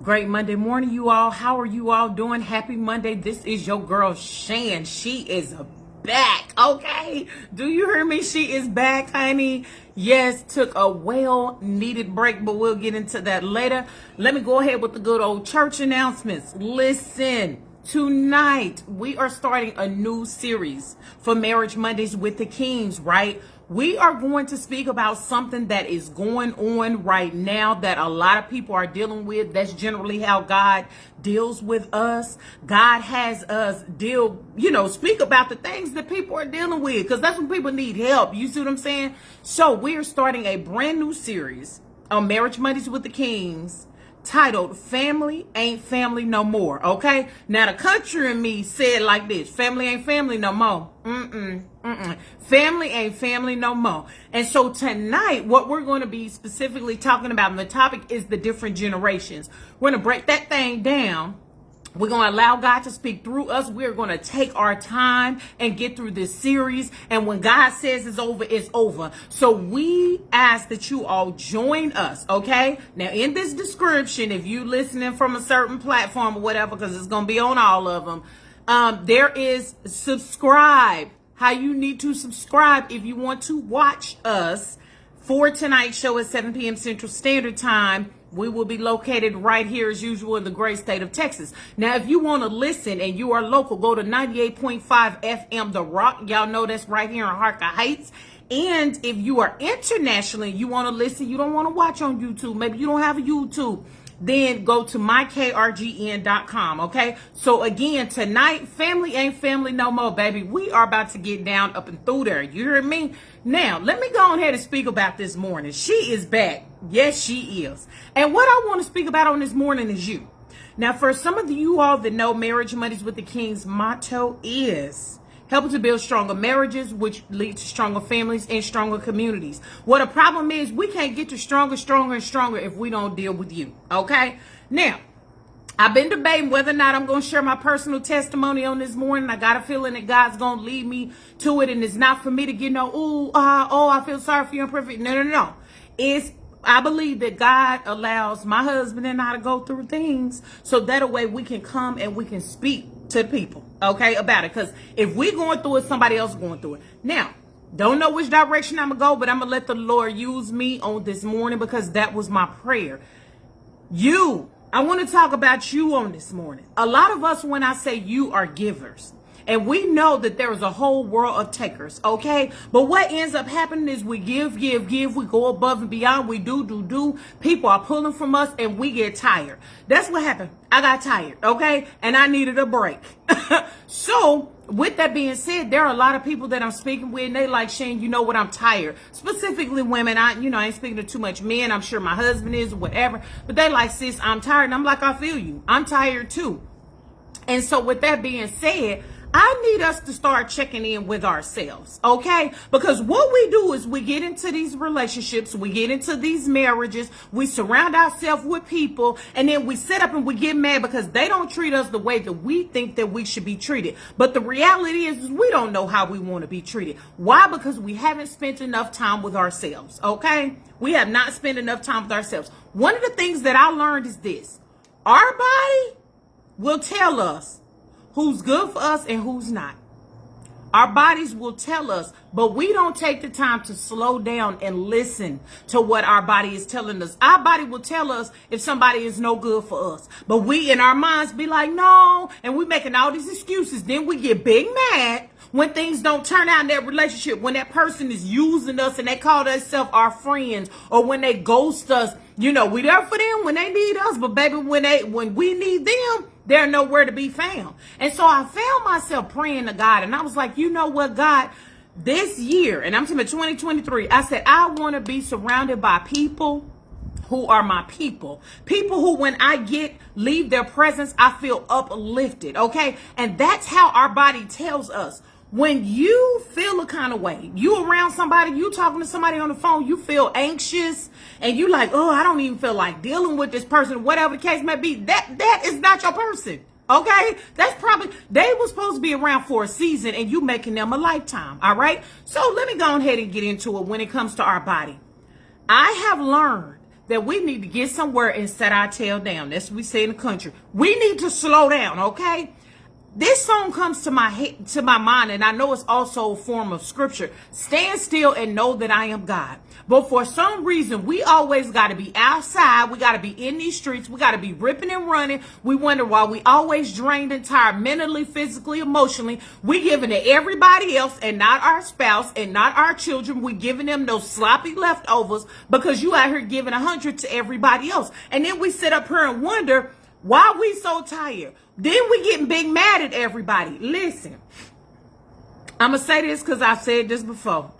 Great Monday morning, you all. How are you all doing? Happy Monday. This is your girl, Shan. She is back, okay? Do you hear me? She is back, honey. Yes, took a well-needed break, but we'll get into that later. Let me go ahead with the good old church announcements. Listen. Tonight, we are starting a new series for Marriage Mondays with the Kings, right? We are going to speak about something that is going on right now that a lot of people are dealing with. That's generally how God deals with us. God has us speak about the things that people are dealing with, because that's when people need help. You see what I'm saying? So we are starting a brand new series on Marriage Mondays with the Kings, titled Family Ain't Family No More. Okay, now the country in me said like this: family ain't family no more. Family ain't family no more. And so tonight, what we're going to be specifically talking about, and the topic is the different generations. We're going to break that thing down. We're going to allow God to speak through us. We're going to take our time and get through this series. And when God says it's over, it's over. So we ask that you all join us, okay? Now, in this description, if you listening from a certain platform or whatever, because it's going to be on all of them, there is subscribe. How you need to subscribe if you want to watch us for tonight's show at 7 p.m. Central Standard Time. We will be located right here as usual in the great state of Texas. Now, if you want to listen and you are local, go to 98.5 FM The Rock. Y'all know that's right here in Harker Heights. And if you are internationally, you want to listen, you don't want to watch on YouTube, maybe you don't have a YouTube, then go to mykrgn.com, okay? So again, tonight, family ain't family no more, baby. We are about to get down up and through there. You hear me? Now, let me go ahead and speak about this morning. She is back. Yes, she is. And what I want to speak about on this morning is you. Now, for some of you all that know, Marriage Mondays with the King's motto is helping to build stronger marriages, which lead to stronger families and stronger communities. What a problem is, we can't get to stronger if we don't deal with you, okay? Now, I've been debating whether or not I'm going to share my personal testimony on this morning. I got a feeling that God's going to lead me to it, and it's not for me to get I feel sorry for you, I'm perfect. No. I believe that God allows my husband and I to go through things so that way we can come and we can speak to people, okay, about it. Because if we're going through it, somebody else is going through it. Now, don't know which direction I'm going to go, but I'm going to let the Lord use me on this morning because that was my prayer. I want to talk about you on this morning. A lot of us, when I say you, are givers. And we know that there is a whole world of takers, okay? But what ends up happening is we give. We go above and beyond. We do. People are pulling from us and we get tired. That's what happened. I got tired, okay? And I needed a break. So, with that being said, there are a lot of people that I'm speaking with, and they like, Shane, you know what, I'm tired. Specifically women. I ain't speaking to too much men. I'm sure my husband is or whatever. But they like, sis, I'm tired. And I'm like, I feel you. I'm tired too. And so with that being said, I need us to start checking in with ourselves, okay? Because what we do is we get into these relationships, we get into these marriages, we surround ourselves with people, and then we sit up and we get mad because they don't treat us the way that we think that we should be treated. But the reality is we don't know how we want to be treated. Why? Because we haven't spent enough time with ourselves, okay? We have not spent enough time with ourselves. One of the things that I learned is this: our body will tell us who's good for us and who's not. Our bodies will tell us, but we don't take the time to slow down and listen to what our body is telling us. Our body will tell us if somebody is no good for us, but we in our minds be like, no, and we making all these excuses. Then we get big mad when things don't turn out in that relationship, when that person is using us and they call themselves our friends, or when they ghost us. We there for them when they need us, but baby, when we need them, they're nowhere to be found. And so I found myself praying to God, and I was like, you know what, God, this year, and I'm talking about 2023, I said, I want to be surrounded by people who are my people. People who, when I leave their presence, I feel uplifted, okay? And that's how our body tells us. When you feel a kind of way, you around somebody, you talking to somebody on the phone, you feel anxious, and you like, oh, I don't even feel like dealing with this person, whatever the case may be. That is not your person, okay? That's probably, they were supposed to be around for a season, and you making them a lifetime, all right? So let me go ahead and get into it when it comes to our body. I have learned that we need to get somewhere and set our tail down. That's what we say in the country. We need to slow down, okay? This song comes to my mind, and I know it's also a form of scripture. Stand still and know that I am God. But for some reason, we always got to be outside. We got to be in these streets. We got to be ripping and running. We wonder why we always drained and tired mentally, physically, emotionally. We giving to everybody else and not our spouse and not our children. We giving them those sloppy leftovers because you out here giving 100 to everybody else. And then we sit up here and wonder, why we so tired? Then we getting big mad at everybody. Listen, I'm going to say this because I've said this before.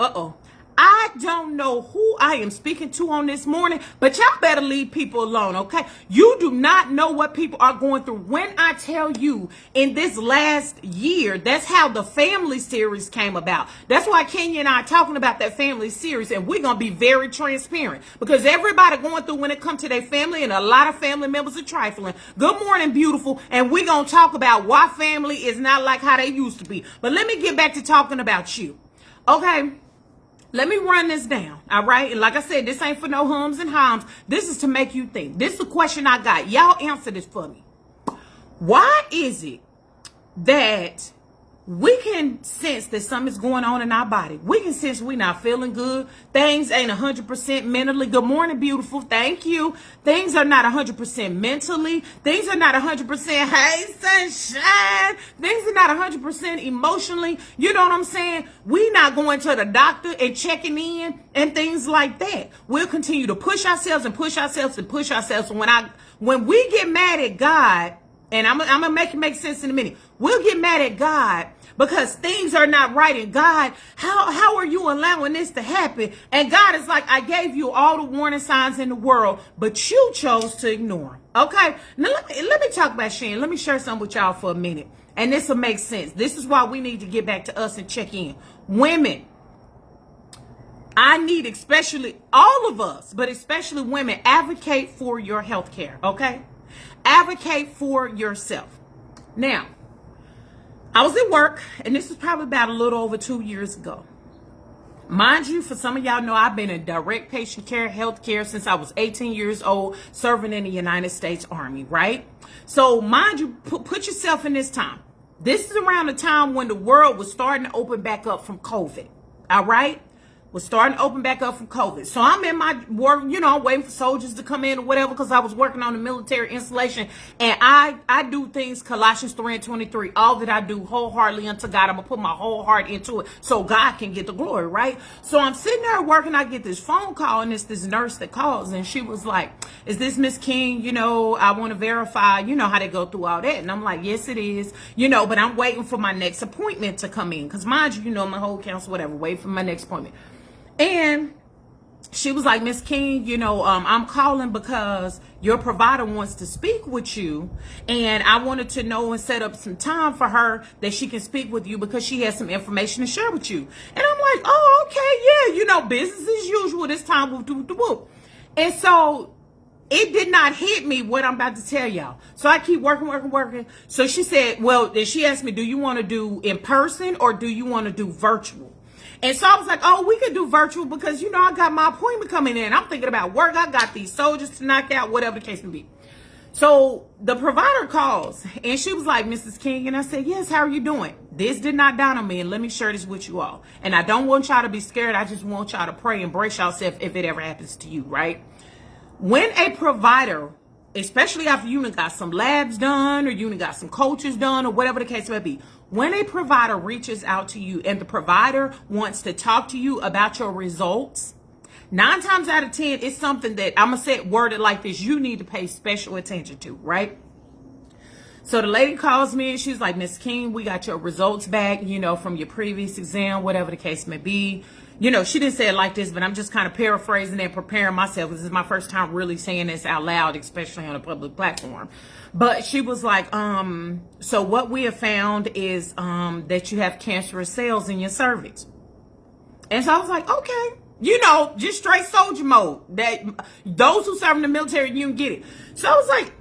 I don't know who I am speaking to on this morning, but y'all better leave people alone, okay? You do not know what people are going through. When I tell you in this last year, that's how the family series came about. That's why Kenya and I are talking about that family series, and we're going to be very transparent because everybody going through when it comes to their family, and a lot of family members are trifling. Good morning, beautiful. And we're going to talk about why family is not like how they used to be. But let me get back to talking about you, okay? Let me run this down, all right? And like I said, this ain't for no hums and hums. This is to make you think. This is a question I got. Y'all answer this for me. Why is it that we can sense that something's going on in our body? We can sense we're not feeling good. Things ain't 100% mentally. Good morning, beautiful. Thank you. Things are not 100% mentally. Things are not 100%, hey, sunshine. Things are not 100% emotionally. You know what I'm saying? We not going to the doctor and checking in and things like that. We'll continue to push ourselves and push ourselves and push ourselves. When we get mad at God, and I'm going to make it make sense in a minute. We'll get mad at God because things are not right. And God, how are you allowing this to happen? And God is like, I gave you all the warning signs in the world, but you chose to ignore them. Okay? Now let me talk about Shan. Let me share something with y'all for a minute. And this will make sense. This is why we need to get back to us and check in. Women, I need, especially all of us, but especially women, advocate for your health care. Okay? Advocate for yourself. Now, I was at work, and this was probably about a little over 2 years ago. Mind you, for some of y'all know I've been in direct patient care, health care since I was 18 years old, serving in the United States Army, right? So mind you, put yourself in this time. This is around the time when the world was starting to open back up from COVID, all right? Was starting to open back up from COVID. So I'm in my work, waiting for soldiers to come in or whatever, because I was working on the military installation. And I do things, Colossians 3:23, all that I do wholeheartedly unto God. I'm going to put my whole heart into it so God can get the glory, right? So I'm sitting there working. I get this phone call, and it's this nurse that calls, and she was like, is this Miss King? I want to verify, how they go through all that. And I'm like, yes, it is, but I'm waiting for my next appointment to come in. Because mind you, my whole counsel, whatever, wait for my next appointment. And she was like, Miss King, I'm calling because your provider wants to speak with you. And I wanted to know and set up some time for her that she can speak with you because she has some information to share with you. And I'm like, oh, okay, yeah, business as usual this time. Whoop. And so it did not hit me what I'm about to tell y'all. So I keep working. So she said, then she asked me, do you want to do in person or do you want to do virtual? And so I was like, oh, we could do virtual because, I got my appointment coming in. I'm thinking about work. I got these soldiers to knock out, whatever the case may be. So the provider calls and she was like, Mrs. King. And I said, yes, how are you doing? This did not dawn on me. And let me share this with you all. And I don't want y'all to be scared. I just want y'all to pray and brace yourself if it ever happens to you, right? When a provider, especially after you got some labs done or you got some coaches done or whatever the case may be, when a provider reaches out to you and the provider wants to talk to you about your results, 9 times out of 10, it's something that I'm going to say it worded like this. You need to pay special attention to, right? So the lady calls me and she's like, Miss King, we got your results back, from your previous exam, whatever the case may be. She didn't say it like this, but I'm just kind of paraphrasing and preparing myself. This is my first time really saying this out loud, especially on a public platform. But she was like, so what we have found is that you have cancerous cells in your cervix. And so I was like, okay, just straight soldier mode. That those who serve in the military, you can get it. So I was like,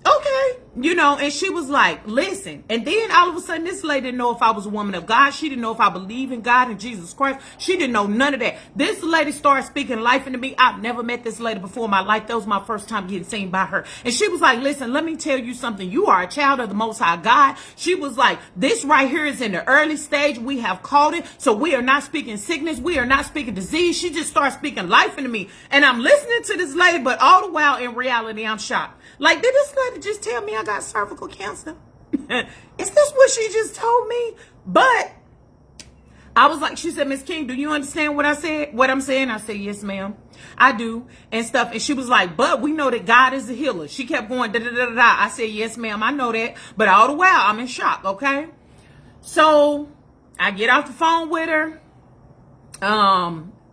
okay. You know, and she was like, listen. And then all of a sudden, this lady didn't know if I was a woman of God. She didn't know if I believe in God and Jesus Christ. She didn't know none of that. This lady started speaking life into me. I've never met this lady before in my life. That was my first time getting seen by her. And she was like, listen, let me tell you something. You are a child of the Most High God. She was like, this right here is in the early stage. We have called it. So we are not speaking sickness. We are not speaking disease. She just started speaking life into me. And I'm listening to this lady, but all the while in reality, I'm shocked. Like, did this lady just tell me I got cervical cancer? Is this what she just told me? But I was like, she said, Miss King, do you understand what I said? What I'm saying? I said, yes, ma'am, I do, and stuff. And she was like, but we know that God is a healer. She kept going, da da da da da. I said, yes, ma'am, I know that. But all the while, I'm in shock, okay? So I get off the phone with her.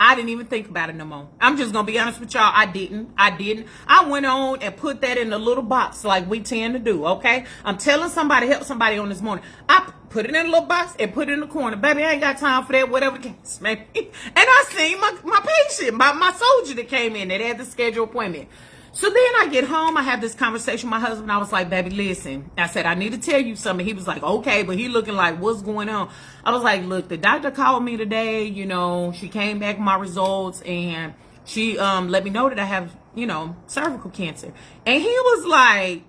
I didn't even think about it no more. I'm just going to be honest with y'all. I didn't. I went on and put that in a little box like we tend to do, okay? I'm telling somebody, help somebody on this morning. I put it in a little box and put it in the corner. Baby, I ain't got time for that, whatever the case, maybe. And I seen my patient, my soldier that came in that had the scheduled appointment. So then I get home, I have this conversation with my husband. I was like, baby, listen. I said, I need to tell you something. He was like, okay, but he looking like, what's going on? I was like, look, the doctor called me today. You know, she came back with my results and she let me know that I have, you know, cervical cancer. And he was like,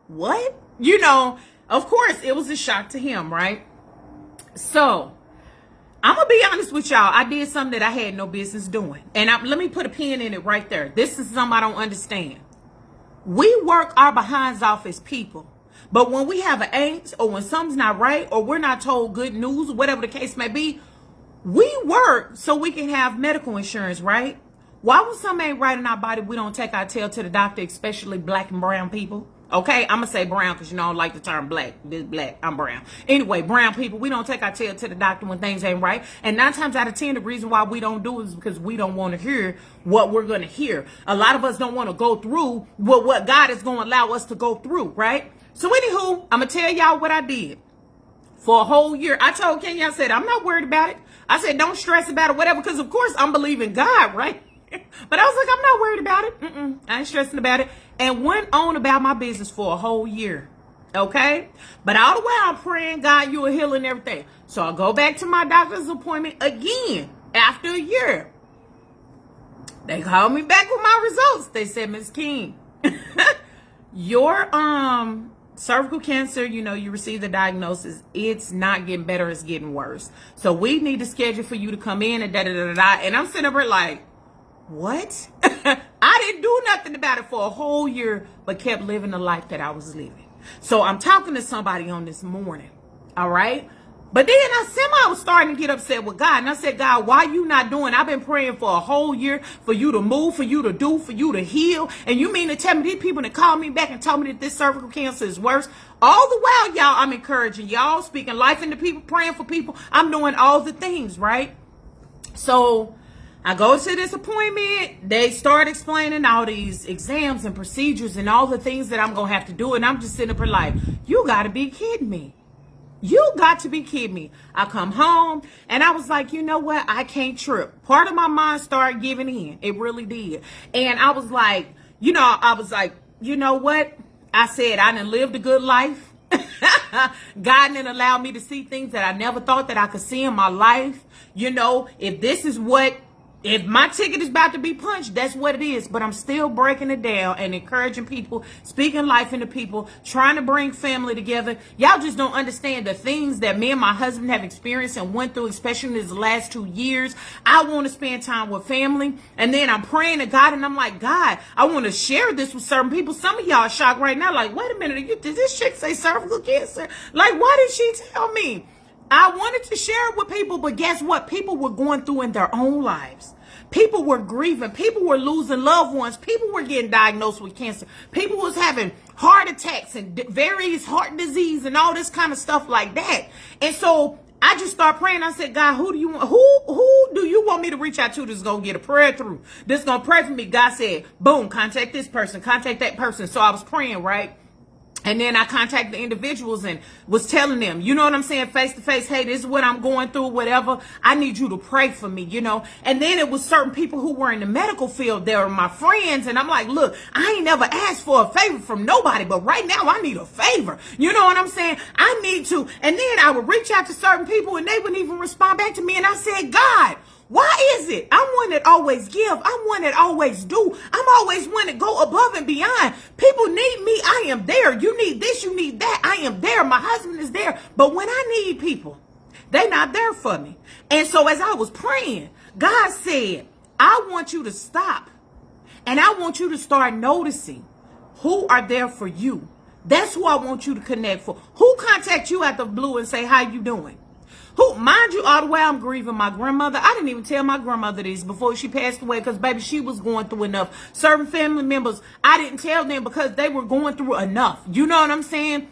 what? You know, of course, it was a shock to him, right? So I'm going to be honest with y'all. I did something that I had no business doing. And let me put a pin in it right there. This is something I don't understand. We work our behinds off as people. But when we have an angst or when something's not right or we're not told good news, whatever the case may be, we work so we can have medical insurance, right? Why when something ain't right in our body, we don't take our tail to the doctor, especially black and brown people? Okay, I'm going to say brown because, you know, I don't like the term black. This black, I'm brown. Anyway, brown people, we don't take our tail to the doctor when things ain't right. And 9 times out of 10, the reason why we don't do it is because we don't want to hear what we're going to hear. A lot of us don't want to go through what God is going to allow us to go through, right? So anywho, I'm going to tell y'all what I did. For a whole year, I told Kenya, I said, I'm not worried about it. I said, don't stress about it, whatever, because of course I'm believing God, right? But I was like, I'm not worried about it. I ain't stressing about it. And went on about my business for a whole year. Okay? But all the while I'm praying, God, you are healing everything. So I go back to my doctor's appointment again after a year. They called me back with my results. They said, Miss King, your cervical cancer, you know, you received the diagnosis. It's not getting better, it's getting worse. So we need to schedule for you to come in and da da da da. And I'm sitting up here like, what? I didn't do nothing about it for a whole year, but kept living the life that I was living. So I'm talking to somebody on this morning. All right. But then I was starting to get upset with God. And I said, God, why you not doing? I've been praying for a whole year for you to move, for you to do, for you to heal. And you mean to tell me these people that called me back and told me that this cervical cancer is worse? All the while, y'all, I'm encouraging y'all, speaking life into people, praying for people. I'm doing all the things, right? So I go to this appointment. They start explaining all these exams and procedures and all the things that I'm going to have to do. And I'm just sitting up here like, you got to be kidding me. You got to be kidding me. I come home and I was like, you know what? I can't trip. Part of my mind started giving in. It really did. And I was like, you know what? I said, I done lived a good life. God didn't allow me to see things that I never thought that I could see in my life. You know, if my ticket is about to be punched, that's what it is. But I'm still breaking it down and encouraging people, speaking life into people, trying to bring family together. Y'all just don't understand the things that me and my husband have experienced and went through, especially in these last 2 years. I want to spend time with family. And then I'm praying to God and I'm like, God, I want to share this with certain people. Some of y'all are shocked right now. Like, wait a minute, did this chick say cervical cancer? Like, why did she tell me? I wanted to share it with people, but guess what? People were going through in their own lives. People were grieving. People were losing loved ones. People were getting diagnosed with cancer. People was having heart attacks and various heart disease and all this kind of stuff like that. And so I just started praying. I said, God, who do you want me to reach out to that's going to get a prayer through? That's going to pray for me. God said, boom, contact this person, contact that person. So I was praying, right? And then I contacted the individuals and was telling them, you know what I'm saying, face to face, hey, this is what I'm going through, whatever. I need you to pray for me, you know. And then it was certain people who were in the medical field. They were my friends. And I'm like, look, I ain't never asked for a favor from nobody, but right now I need a favor. You know what I'm saying? I need to. And then I would reach out to certain people and they wouldn't even respond back to me. And I said, God, why is it? I'm one that always give. I'm one that always do. I'm always one that go above and beyond. People need me. I am there. You need this. You need that. I am there. My husband is there. But when I need people, they not there for me. And so as I was praying, God said, I want you to stop. And I want you to start noticing who are there for you. That's who I want you to connect for. Who contact you out the blue and say, how you doing? Who, mind you, all the way I'm grieving my grandmother. I didn't even tell my grandmother this before she passed away because, baby, she was going through enough. Certain family members, I didn't tell them because they were going through enough. You know what I'm saying?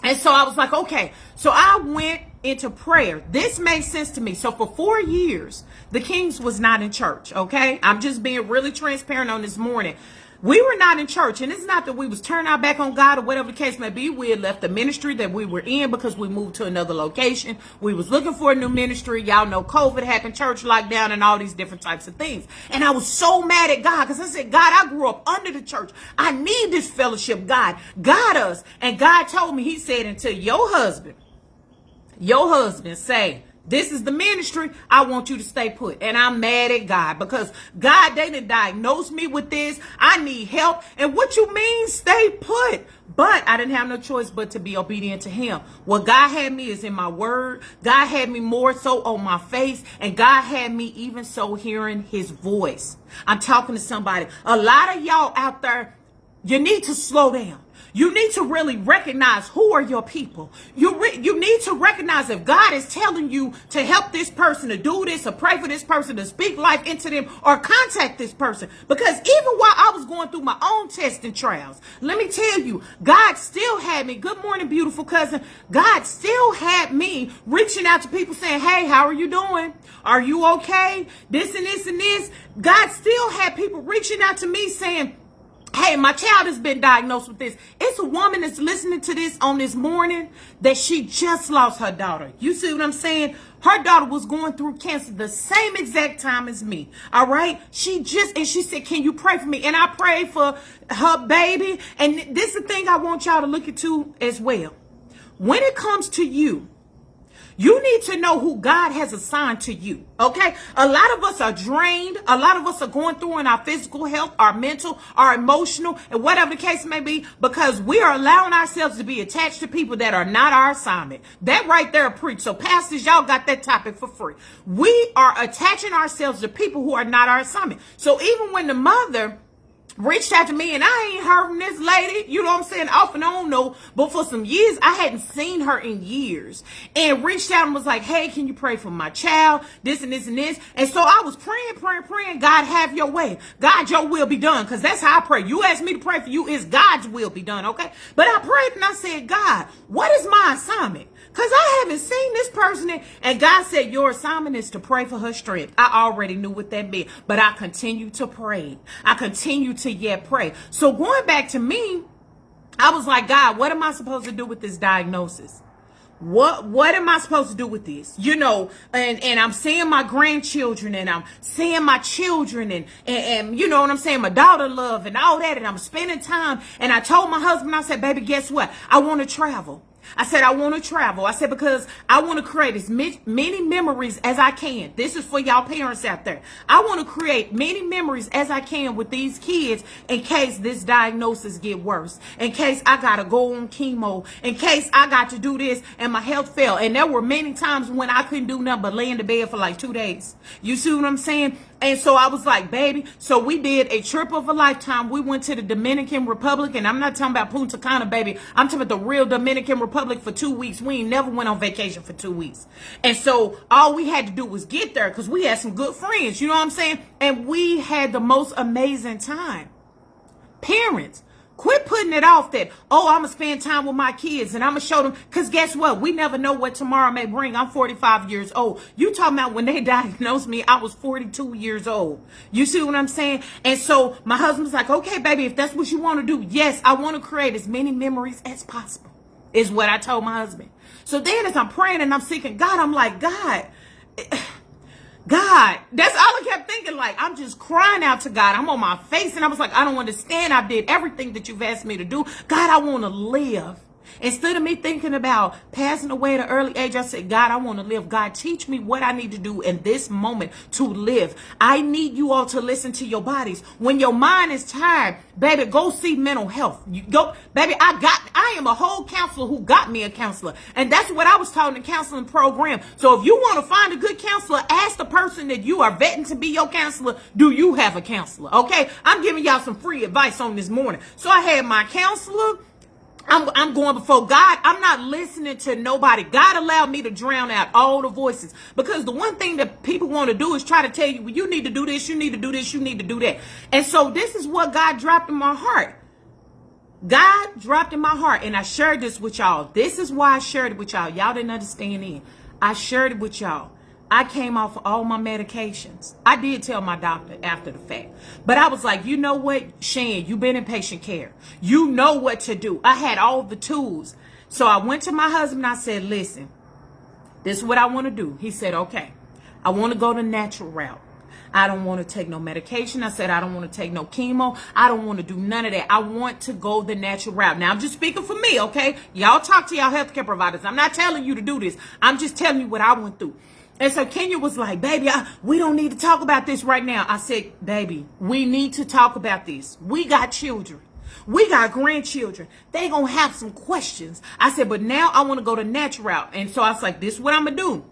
And so I was like, okay. So I went into prayer. This made sense to me. So for 4 years, the Kings was not in church, okay? I'm just being really transparent on this morning. We were not in church, and it's not that we was turning our back on God or whatever the case may be. We had left the ministry that we were in because we moved to another location. We was looking for a new ministry. Y'all know COVID happened, church lockdown, and all these different types of things. And I was so mad at God because I said, God, I grew up under the church. I need this fellowship. God, guide us. And God told me, he said, until your husband say, this is the ministry, I want you to stay put. And I'm mad at God because God, they didn't diagnose me with this. I need help. And what you mean stay put? But I didn't have no choice but to be obedient to him. What God had me is in my word. God had me more so on my face. And God had me even so hearing his voice. I'm talking to somebody. A lot of y'all out there, you need to slow down. You need to really recognize who are your people. You need to recognize if God is telling you to help this person, to do this, or pray for this person, to speak life into them, or contact this person. Because even while I was going through my own tests and trials, let me tell you, God still had me. Good morning, beautiful cousin. God still had me reaching out to people saying, hey, how are you doing? Are you okay? This and this and this. God still had people reaching out to me saying, hey, my child has been diagnosed with this. It's a woman that's listening to this on this morning that she just lost her daughter. You see what I'm saying? Her daughter was going through cancer the same exact time as me. All right. And she said, can you pray for me? And I prayed for her baby. And this is the thing I want y'all to look into as well. When it comes to you, you need to know who God has assigned to you, okay? A lot of us are drained. A lot of us are going through in our physical health, our mental, our emotional, and whatever the case may be, because we are allowing ourselves to be attached to people that are not our assignment. That right there, preach. So pastors, y'all got that topic for free. We are attaching ourselves to people who are not our assignment. So even when the mother reached out to me, and I ain't heard from this lady, you know what I'm saying, off and on, no, but for some years, I hadn't seen her in years, and reached out and was like, hey, can you pray for my child, this and this and this, and so I was praying, God, have your way, God, your will be done, because that's how I pray. You asked me to pray for you, it's God's will be done, okay? But I prayed and I said, God, what is my assignment? Because I haven't seen this person. And God said, your assignment is to pray for her strength. I already knew what that meant. But I continue to pray. I continue to yet pray. So going back to me, I was like, God, what am I supposed to do with this diagnosis? What am I supposed to do with this? You know, and I'm seeing my grandchildren and I'm seeing my children and you know what I'm saying, my daughter love and all that. And I'm spending time. And I told my husband, I said, baby, guess what? I want to travel. I said, I want to travel. I said, because I want to create as many memories as I can. This is for y'all parents out there. I want to create many memories as I can with these kids in case this diagnosis get worse, in case I got to go on chemo, in case I got to do this and my health fell. And there were many times when I couldn't do nothing but lay in the bed for like 2 days. You see what I'm saying? And so I was like, baby, so we did a trip of a lifetime. We went to the Dominican Republic, and I'm not talking about Punta Cana, baby. I'm talking about the real Dominican Republic for 2 weeks. We ain't never went on vacation for 2 weeks. And so all we had to do was get there because we had some good friends, you know what I'm saying? And we had the most amazing time. Parents, Quit putting it off that, oh, I'm going to spend time with my kids and I'm going to show them. Because guess what? We never know what tomorrow may bring. I'm 45 years old. You talking about when they diagnosed me, I was 42 years old. You see what I'm saying? And so my husband's like, okay, baby, if that's what you want to do, yes, I want to create as many memories as possible, is what I told my husband. So then as I'm praying and I'm seeking God, I'm like, God, that's all I kept thinking. Like, I'm just crying out to God. I'm on my face and I was like, I don't understand. I did everything that you've asked me to do. God, I want to live. Instead of me thinking about passing away at an early age, I said, God, I want to live. God, teach me what I need to do in this moment to live. I need you all to listen to your bodies. When your mind is tired, baby, go see mental health. You go, baby, I am a whole counselor who got me a counselor. And that's what I was taught in the counseling program. So if you want to find a good counselor, ask the person that you are vetting to be your counselor, do you have a counselor? Okay, I'm giving y'all some free advice on this morning. So I had my counselor. I'm going before God. I'm not listening to nobody. God allowed me to drown out all the voices, because the one thing that people want to do is try to tell you, well, you need to do this, you need to do this, you need to do that. And so this is what God dropped in my heart. God dropped in my heart, and I shared this with y'all. This is why I shared it with y'all. Y'all didn't understand it. I shared it with y'all. I came off of all my medications. I did tell my doctor after the fact. But I was like, you know what, Shan, you've been in patient care. You know what to do. I had all the tools. So I went to my husband and I said, listen, this is what I want to do. He said, okay, I want to go the natural route. I don't want to take no medication. I said, I don't want to take no chemo. I don't want to do none of that. I want to go the natural route. Now, I'm just speaking for me, okay? Y'all talk to y'all healthcare providers. I'm not telling you to do this. I'm just telling you what I went through. And so Kenya was like, baby, we don't need to talk about this right now. I said, baby, we need to talk about this. We got children. We got grandchildren. They gonna have some questions. I said, but now I want to go the natural route. And so I was like, this is what I'm gonna do.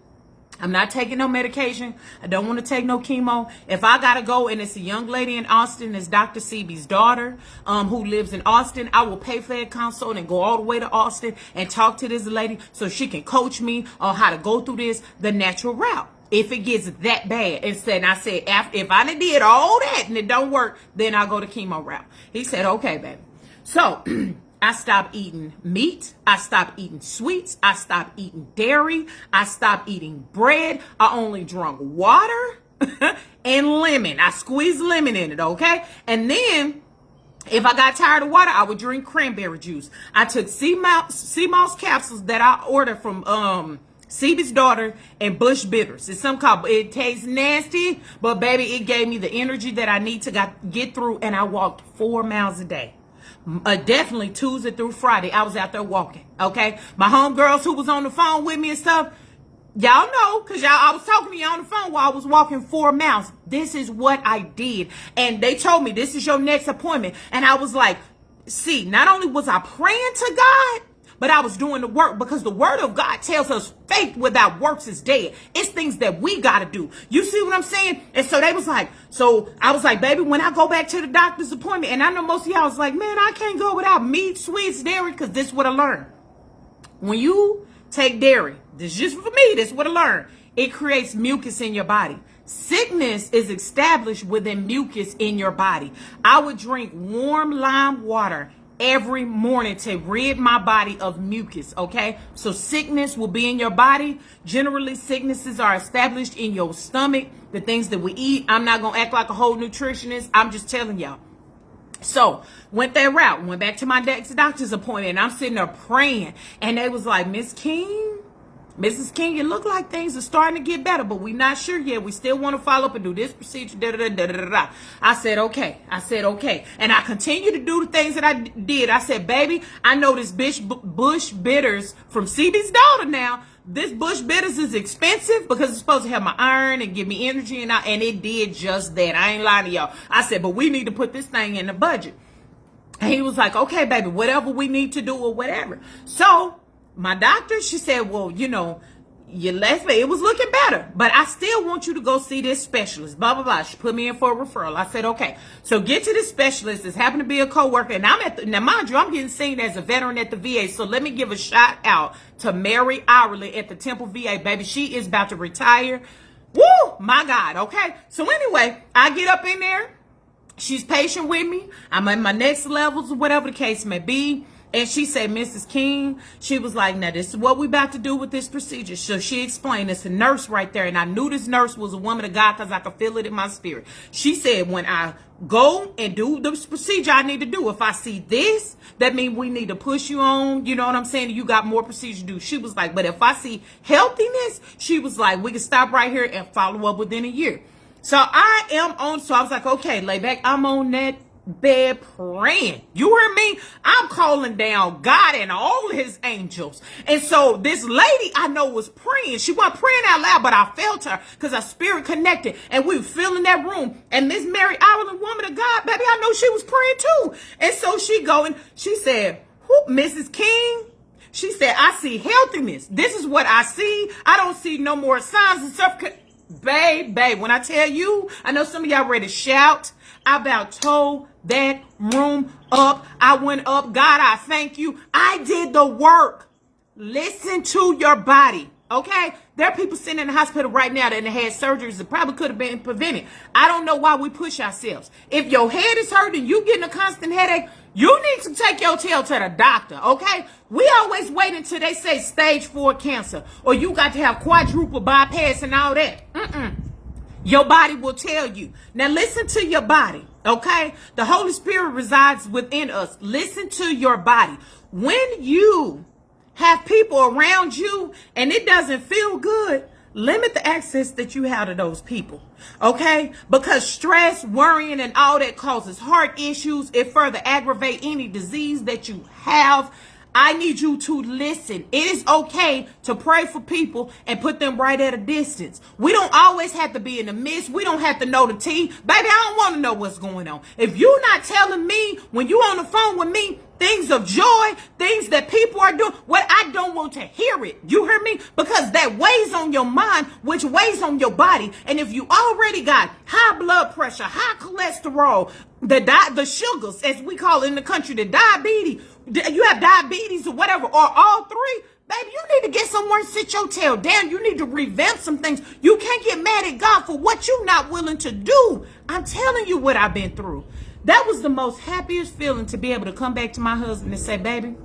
I'm not taking no medication. I don't want to take no chemo. If I got to go and it's a young lady in Austin, it's Dr. Seby's daughter who lives in Austin, I will pay for a consult and go all the way to Austin and talk to this lady so she can coach me on how to go through this the natural route. If it gets that bad. And I said, if I did all that and it don't work, then I'll go the chemo route. He said, okay, baby. So I stopped eating meat. I stopped eating sweets. I stopped eating dairy. I stopped eating bread. I only drank water and lemon. I squeezed lemon in it, okay? And then if I got tired of water, I would drink cranberry juice. I took sea moss capsules that I ordered from Seby's daughter and Bush Bitters. It's some called, it tastes nasty, but baby, it gave me the energy that I need to get through, and I walked 4 miles a day. Definitely Tuesday through Friday, I was out there walking, okay? My homegirls who was on the phone with me and stuff, y'all know, because I was talking to y'all on the phone while I was walking 4 miles. This is what I did. And they told me, this is your next appointment. And I was like, see, not only was I praying to God, but I was doing the work, because the word of God tells us faith without works is dead. It's things that we got to do. You see what I'm saying? And so they was like, so I was like, baby, when I go back to the doctor's appointment, and I know most of y'all was like, man, I can't go without meat, sweets, dairy, because this is what I learned. When you take dairy, this is just for me, this is what I learned. It creates mucus in your body. Sickness is established within mucus in your body. I would drink warm lime water every morning to rid my body of mucus, okay? So sickness will be in your body. Generally, sicknesses are established in your stomach, the things that we eat. I'm not going to act like a whole nutritionist. I'm just telling y'all. So went that route, went back to my doctor's appointment, and I'm sitting there praying. And they was like, Mrs. King, it look like things are starting to get better, but we're not sure yet. We still want to follow up and do this procedure. I said, okay. And I continue to do the things that I did. I said, baby, I know this Bush Bitters from Seby's daughter now. This Bush Bitters is expensive because it's supposed to have my iron and give me energy, and it did just that. I ain't lying to y'all. I said, but we need to put this thing in the budget. And he was like, okay, baby, whatever we need to do or whatever. So my doctor, she said, well, you know, it was looking better, but I still want you to go see this specialist, blah, blah, blah. She put me in for a referral. I said, okay. So get to this specialist. This happened to be a coworker, and now mind you, I'm getting seen as a veteran at the VA. So let me give a shout out to Mary Hourly at the Temple VA, baby. She is about to retire. Woo, my God. Okay. So anyway, I get up in there. She's patient with me. I'm at my next levels or whatever the case may be. And she said, Mrs. King, she was like, now this is what we about to do with this procedure. So she explained, it's a nurse right there. And I knew this nurse was a woman of God because I could feel it in my spirit. She said, when I go and do this procedure I need to do, if I see this, that means we need to push you on. You know what I'm saying? You got more procedure to do. She was like, but if I see healthiness, she was like, we can stop right here and follow up within a year. So I am on. So I was like, okay, lay back. I'm on that bed praying. You hear me? I'm calling down God and all his angels. And so this lady I know was praying. She wasn't praying out loud, but I felt her because our spirit connected and we were filling that room. And this Mary Ireland woman of God, baby, I know she was praying too. And so she said, Mrs. King, she said, I see healthiness. This is what I see. I don't see no more signs and stuff. Babe, when I tell you, I know some of y'all ready to shout. I about tore that room up. I went up. God, I thank you. I did the work. Listen to your body. Okay? There are people sitting in the hospital right now that had surgeries that probably could have been prevented. I don't know why we push ourselves. If your head is hurting, you getting a constant headache, you need to take your tail to the doctor, okay? We always wait until they say stage 4 cancer or you got to have quadruple bypass and all that. Your body will tell you. Now listen to your body, okay? The Holy Spirit resides within us. Listen to your body. When you have people around you and it doesn't feel good, limit the access that you have to those people, okay? Because stress, worrying, and all that causes heart issues. It further aggravate any disease that you have. I need you to listen. It is okay to pray for people and put them right at a distance. We don't always have to be in the midst. We don't have to know the tea. Baby, I don't want to know what's going on. If you're not telling me when you're on the phone with me, things of joy, things that people are doing, what I don't want to hear it. You hear me? Because that weighs on your mind, which weighs on your body. And if you already got high blood pressure, high cholesterol, the sugars, as we call it in the country, the diabetes, you have diabetes or whatever, or all three, baby, you need to get somewhere and sit your tail down. You need to revamp some things. You can't get mad at God for what you're not willing to do. I'm telling you what I've been through. That was the most happiest feeling, to be able to come back to my husband and say, baby,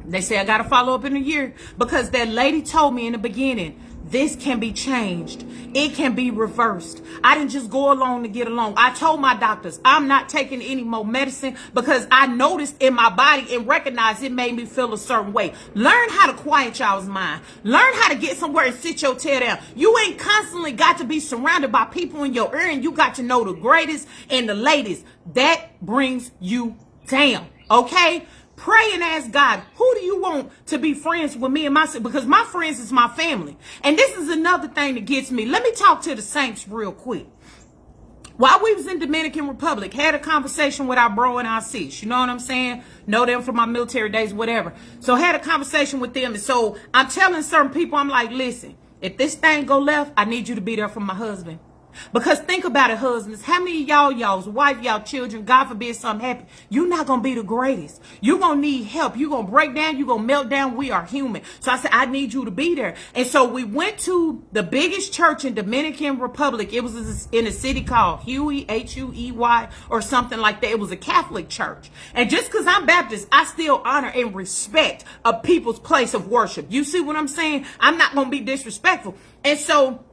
they say I got to follow up in a year, because that lady told me in the beginning, this can be changed. It can be reversed. I didn't just go along to get along. I told my doctors I'm not taking any more medicine because I noticed in my body and recognized it made me feel a certain way. Learn how to quiet y'all's mind. Learn how to get somewhere and sit your tail down. You ain't constantly got to be surrounded by people in your ear, and you got to know the greatest and the latest. That brings you down. Okay? Pray and ask God, who do you want to be friends with me and my sister? Because my friends is my family. And this is another thing that gets me. Let me talk to the saints real quick. While we was in Dominican Republic, had a conversation with our bro and our sis. You know what I'm saying? Know them from my military days, whatever. So had a conversation with them. And so I'm telling certain people, I'm like, listen, if this thing go left, I need you to be there for my husband. Because think about it, husbands. How many of y'all's wife, y'all children, God forbid something happen, you're not going to be the greatest. You're going to need help. You're going to break down. You're going to melt down. We are human. So I said, I need you to be there. And so we went to the biggest church in Dominican Republic. It was in a city called Huey, Huey, or something like that. It was a Catholic church. And just because I'm Baptist, I still honor and respect a people's place of worship. You see what I'm saying? I'm not going to be disrespectful. And so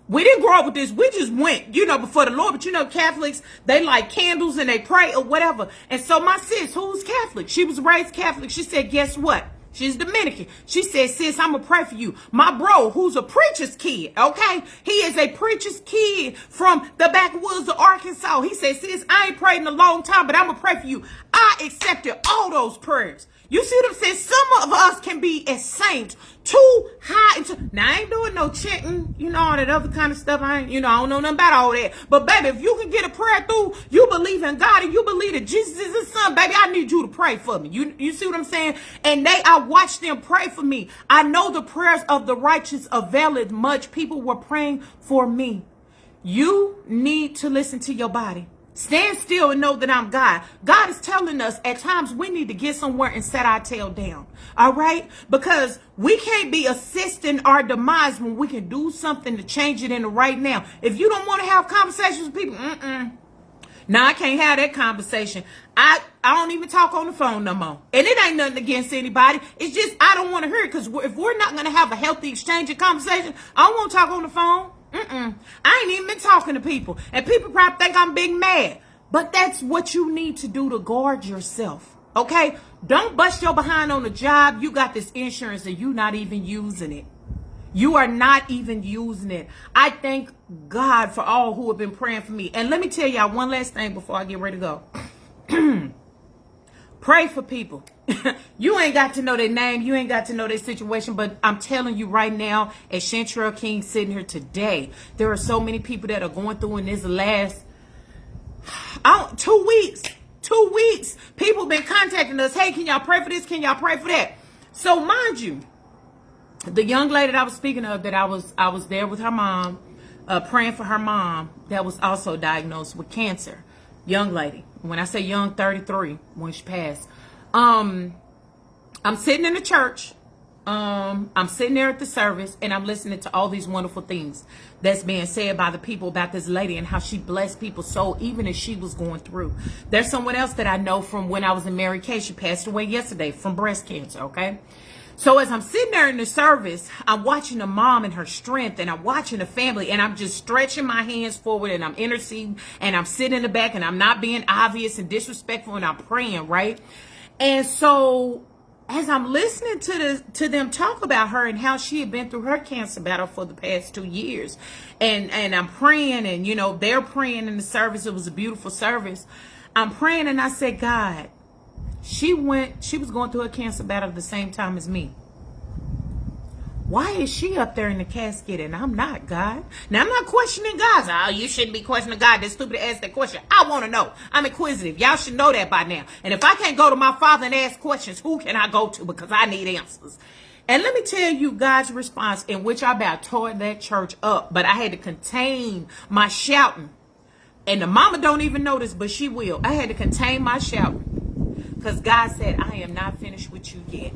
we didn't grow up with this. We just went, before the Lord. But Catholics, they light candles and they pray or whatever. And so my sis, who's Catholic, she was raised Catholic. She said, guess what? She's Dominican. She said, sis, I'm going to pray for you. My bro, who's a preacher's kid, okay? He is a preacher's kid from the backwoods of Arkansas. He said, sis, I ain't prayed in a long time, but I'm going to pray for you. I accepted all those prayers. You see what I'm saying? Some of us can be as saints too high. Now, I ain't doing no chanting, all that other kind of stuff. I don't know nothing about all that. But, baby, if you can get a prayer through, you believe in God and you believe that Jesus is his son, baby, I need you to pray for me. You see what I'm saying? And I watched them pray for me. I know the prayers of the righteous availeth much. People were praying for me. You need to listen to your body. Stand still and know that I'm God. God is telling us at times we need to get somewhere and set our tail down. All right? Because we can't be assisting our demise when we can do something to change it in the right now. If you don't want to have conversations with people, Now I can't have that conversation. I don't even talk on the phone no more. And it ain't nothing against anybody. It's just I don't want to hear it, because if we're not going to have a healthy exchange of conversation, I don't want to talk on the phone. I ain't even been talking to people. And people probably think I'm big mad. But that's what you need to do to guard yourself. Okay? Don't bust your behind on the job. You got this insurance and you not even using it. You are not even using it. I thank God for all who have been praying for me. And let me tell y'all one last thing before I get ready to go. Pray for people. You ain't got to know their name. You ain't got to know their situation. But I'm telling you right now, as Chantrell King sitting here today, there are so many people that are going through in this last 2 weeks. 2 weeks. People been contacting us. Hey, can y'all pray for this? Can y'all pray for that? So mind you, the young lady that I was speaking of, that I was there with her mom, praying for her mom that was also diagnosed with cancer. Young lady. When I say young, 33 when she passed. I'm sitting in the church. I'm sitting there at the service, and I'm listening to all these wonderful things that's being said by the people about this lady and how she blessed people so even as she was going through. There's someone else that I know from when I was in Mary Kay. She passed away yesterday from breast cancer, okay? So as I'm sitting there in the service, I'm watching the mom and her strength, and I'm watching the family, and I'm just stretching my hands forward, and I'm interceding, and I'm sitting in the back, and I'm not being obvious and disrespectful, and I'm praying, right? And so as I'm listening to them talk about her and how she had been through her cancer battle for the past 2 years, and I'm praying, and you know, they're praying in the service. It was a beautiful service. I'm praying, and I said, God, she was going through a cancer battle at the same time as me. Why is she up there in the casket and I'm not, God? Now, I'm not questioning God. Oh, you shouldn't be questioning God. That's stupid to ask that question. I want to know. I'm inquisitive. Y'all should know that by now. And if I can't go to my Father and ask questions, who can I go to? Because I need answers. And let me tell you God's response, in which I about tore that church up. But I had to contain my shouting. And the mama don't even know this, but she will. I had to contain my shouting. Because God said, I am not finished with you yet.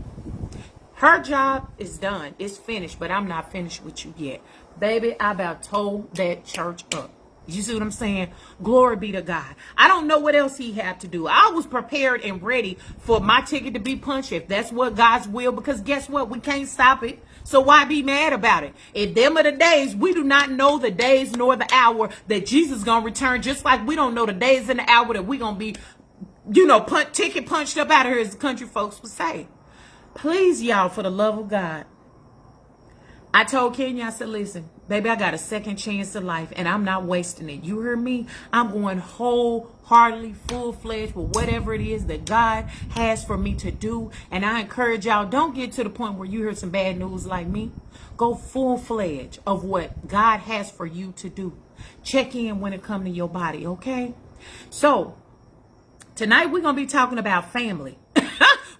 Her job is done. It's finished, but I'm not finished with you yet. Baby, I about tore that church up. You see what I'm saying? Glory be to God. I don't know what else he had to do. I was prepared and ready for my ticket to be punched, if that's what God's will, because guess what? We can't stop it. So why be mad about it? If them are the days, we do not know the days nor the hour that Jesus is going to return, just like we don't know the days and the hour that we're going to be, you know, ticket punched up out of here, as the country folks would say. Please, y'all, for the love of God. I told Kenya, I said, listen, baby, I got a second chance at life, and I'm not wasting it. You hear me? I'm going wholeheartedly, full-fledged with whatever it is that God has for me to do. And I encourage y'all, don't get to the point where you hear some bad news like me. Go full-fledged of what God has for you to do. Check in when it comes to your body, okay? So, tonight we're going to be talking about family.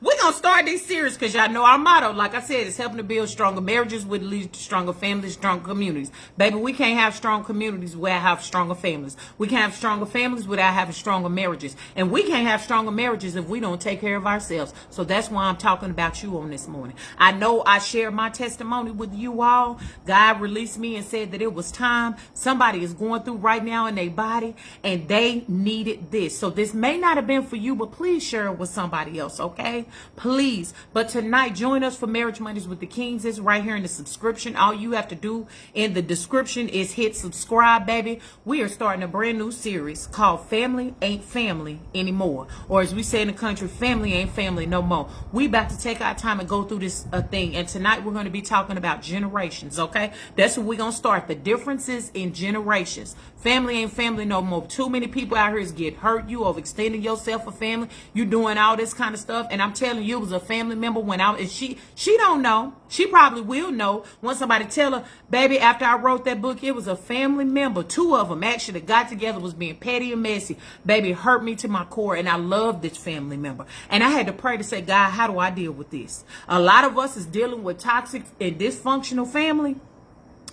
We're going to start this series because y'all know our motto, like I said, is helping to build stronger marriages, which lead to stronger families, stronger communities. Baby, we can't have strong communities without having stronger families. We can't have stronger families without having stronger marriages. And we can't have stronger marriages if we don't take care of ourselves. So that's why I'm talking about you on this morning. I know I shared my testimony with you all. God released me and said that it was time. Somebody is going through right now in their body, and they needed this. So this may not have been for you, but please share it with somebody else, okay? Please. But tonight, join us for Marriage Mondays with the Kings. It's right here in the subscription. All you have to do in the description is hit subscribe, baby. We are starting a brand new series called Family Ain't Family Anymore. Or as we say in the country, family ain't family no more. We about to take our time and go through this thing. And tonight we're going to be talking about generations, okay? That's what we're going to start. The differences in generations. Family ain't family no more. Too many people out here is get hurt. You overextending yourself for family. You doing all this kind of stuff. And I'm telling you, it was a family member when I, and she don't know. She probably will know when somebody tell her, baby, after I wrote that book, it was a family member. 2 of them actually got together, was being petty and messy. Baby, it hurt me to my core, and I love this family member. And I had to pray to say, God, how do I deal with this? A lot of us is dealing with toxic and dysfunctional family,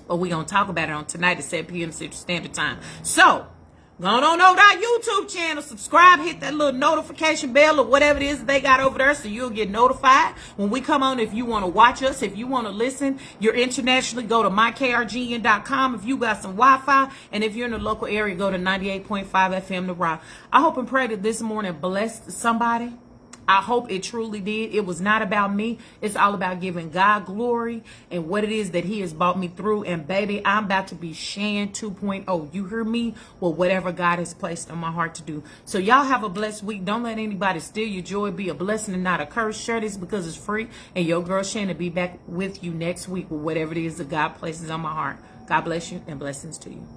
but we're going to talk about it on tonight at 7 p.m. Central Standard Time. So, Go on over to our YouTube channel, subscribe, hit that little notification bell or whatever it is that they got over there so you'll get notified when we come on. If you want to watch us, if you want to listen, you're internationally, go to mykrgn.com if you got some Wi-Fi. And if you're in the local area, go to 98.5 FM The Rock. I hope and pray that this morning blessed somebody. I hope it truly did. It was not about me. It's all about giving God glory and what it is that he has brought me through. And baby, I'm about to be Shan 2.0. You hear me? Well, whatever God has placed on my heart to do. So y'all have a blessed week. Don't let anybody steal your joy. Be a blessing and not a curse. Share this because it's free. And your girl Shan will be back with you next week with whatever it is that God places on my heart. God bless you and blessings to you.